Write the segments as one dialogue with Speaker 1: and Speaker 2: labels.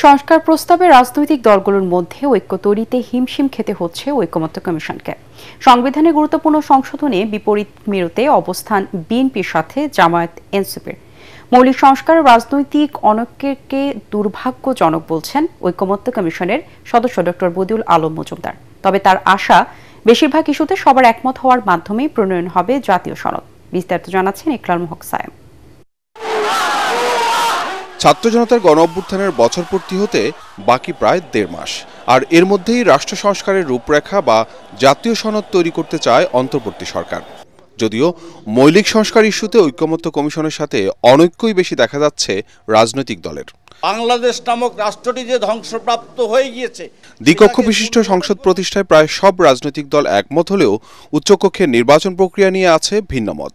Speaker 1: সংস্কার প্রস্তাবে রাজনৈতিক দলগুলোর মধ্যে ঐক্য তৈরিতে হিমশিম খেতে হচ্ছে ঐকমত্য কমিশনকে। সংবিধানে গুরুত্বপূর্ণ সংশোধনে বিপরীত মেরুতে অবস্থান বিএনপির সাথে জামায়াত এনসিপির। মৌলিক সংস্কার রাজনৈতিক অনৈক্যকে দুর্ভাগ্যজনক বলছেন ঐকমত্য কমিশনের সদস্য ডক্টর বদিউল আলম মজুমদার। তবে তার আশা, বেশিরভাগ ইস্যুতে সবার একমত হওয়ার মাধ্যমেই প্রণয়ন হবে জাতীয় সনদ। বিস্তারিত জানাচ্ছেন ইকরাম হক সায়েম।
Speaker 2: ছাত্র জনতার গণ অভ্যুত্থানের বছর পূর্তি হতে বাকি প্রায় ১.৫ মাস, আর এর মধ্যেই রাষ্ট্র সংস্কারের রূপরেখা বা জাতীয় সনদ তৈরি করতে চায় অন্তর্বর্তী সরকার। যদিও মৌলিক সংস্কার ইস্যুতে ঐকমত্য কমিশনের সাথে অনৈক্যই বেশি দেখা যাচ্ছে রাজনৈতিক দলের।
Speaker 3: বাংলাদেশ নামক রাষ্ট্রটি যে ধ্বংসপ্রাপ্ত হয়ে গিয়েছে,
Speaker 2: দ্বিকক্ষ বিশিষ্ট সংসদ প্রতিষ্ঠায় প্রায় সব রাজনৈতিক দল একমত হলেও উচ্চকক্ষের নির্বাচন প্রক্রিয়া নিয়ে আছে ভিন্ন মত।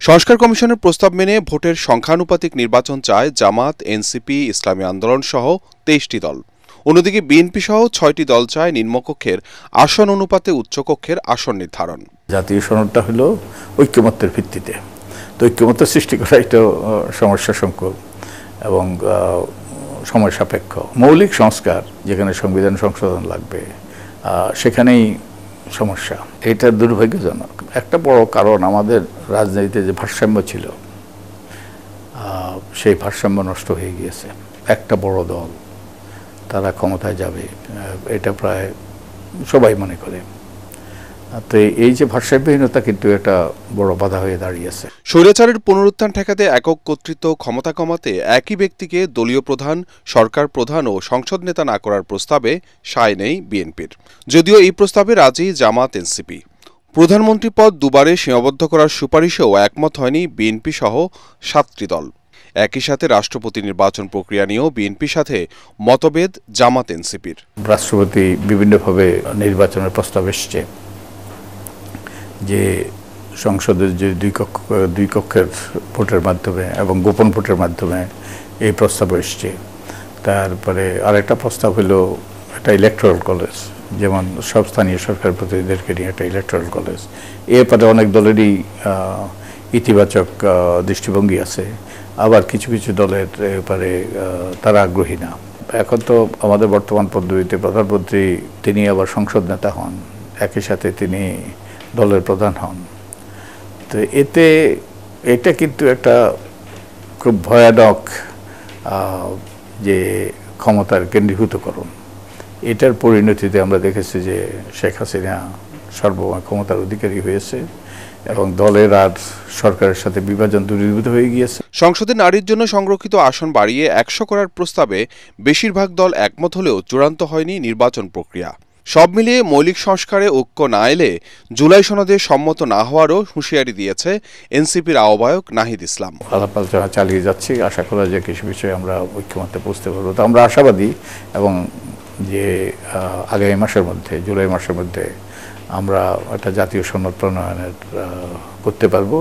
Speaker 2: সংস্কার কমিশনের প্রস্তাব মেনে ভোটের সংখ্যানুপাতিক নির্বাচন চায় জামাত, এনসিপি, ইসলামী আন্দোলন সহ ২৩টি দল। অন্যদিকে বিএনপি সহ ৬টি দল চায় নিম্নকক্ষের আসন অনুপাতে উচ্চকক্ষের আসন নির্ধারণ।
Speaker 4: জাতীয় সনদটা হলো ঐক্যমত্যের ভিত্তিতে, তো ঐক্যমত্য সৃষ্টি করা এটা সমস্যা সংকুল এবং সময় সাপেক্ষ। মৌলিক সংস্কার যেখানে সংবিধান সংশোধন লাগবে সেখানেই সমস্যা। এটা দুর্ভাগ্যজনক। একটা বড় কারণ আমাদের রাজনীতিতে যে ভারসাম্য ছিল সেই ভারসাম্য নষ্ট হয়ে গিয়েছে। একটা বড় দল তারা ক্ষমতায় যাবে, এটা প্রায় সবাই মনে করে। তো এই যে ভারসাম্যহীনতা কিন্তু একটা বড় বাধা হয়ে দাঁড়িয়েছে।
Speaker 2: স্বৈরাচারের পুনরুত্থান ঠেকাতে একক কর্তৃত্ব ক্ষমতা কমাতে একই ব্যক্তিকে দলীয় প্রধান, সরকার প্রধান ও সংসদ নেতা না করার প্রস্তাবে সায় নেই বিএনপির। যদিও এই প্রস্তাবে রাজি জামাত, এনসিপি। প্রধানমন্ত্রী পদ দুবারে সীমাবদ্ধ করার সুপারিশেও একমত হয়নি বিএনপি সহ ৭টি দল। একই সাথে রাষ্ট্রপতি নির্বাচন প্রক্রিয়া নিয়েও বিএনপির সাথে মতভেদ জামাত, এনসিপির।
Speaker 4: রাষ্ট্রপতি বিভিন্নভাবে নির্বাচনের প্রস্তাব এসছে, যে সংসদের যে দুই কক্ষের ভোটের মাধ্যমে এবং গোপন ভোটের মাধ্যমে এই প্রস্তাব এসছে। তারপরে আরেকটা প্রস্তাব হলো একটা ইলেকটোরাল কলেজ, যেমন সব স্থানীয় সরকার প্রতিনিধিদেরকে নিয়ে একটা ইলেকটোরাল কলেজ। এরপরে অনেক দলেরই ইতিবাচক দৃষ্টিভঙ্গি আছে, আবার কিছু কিছু দলের ব্যাপারে তারা আগ্রহী না। এখন তো আমাদের বর্তমান পদ্ধতিতে প্রধানমন্ত্রী তিনি আবার সংসদ নেতা হন, একই সাথে তিনি দলের প্রধান হন। তো এটা কিন্তু একটা খুব ভয়ানক যে ক্ষমতার কেন্দ্রীভূতকরণ। এটার পরিণতিতে আমরা দেখেছি যে শেখ হাসিনা সর্বময় ক্ষমতার অধিকারী হয়েছে এবং দলের আর সরকারের সাথে বিভাজন দূরীভূত হয়ে গিয়েছে।
Speaker 2: সংসদে নারীর জন্য সংরক্ষিত আসন বাড়িয়ে ১০০ করার প্রস্তাবে বেশিরভাগ দল একমত হলেও চূড়ান্ত হয়নি নির্বাচন প্রক্রিয়া। সব মিলিয়ে মৌলিক সংস্কারে ঐক্য না এলে জুলাই সনদে সম্মত না হওয়ারও হুঁশিয়ারি দিয়েছে এনসিপির আহ্বায়ক নাহিদ ইসলাম।
Speaker 4: আলাপ আলোচনা চালিয়ে যাচ্ছি, আশা করা যায় কিছু বিষয়ে আমরা ঐক্যমত্যে পৌঁছতে পারবো। তো আমরা আশাবাদী এবং যে আগামী মাসের মধ্যে, জুলাই মাসের মধ্যে আমরা একটা জাতীয় সনদ প্রণয়নের করতে পারবো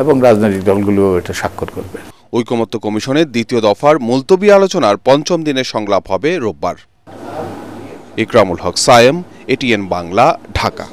Speaker 4: এবং রাজনৈতিক দলগুলো এটা স্বাক্ষর করবে।
Speaker 2: ঐকমত্য কমিশনের দ্বিতীয় দফার মুলতবি আলোচনার ৫ম দিনের সংলাপ হবে রোববার। ইকরামুল হক সায়েম, এটিএন বাংলা, ঢাকা।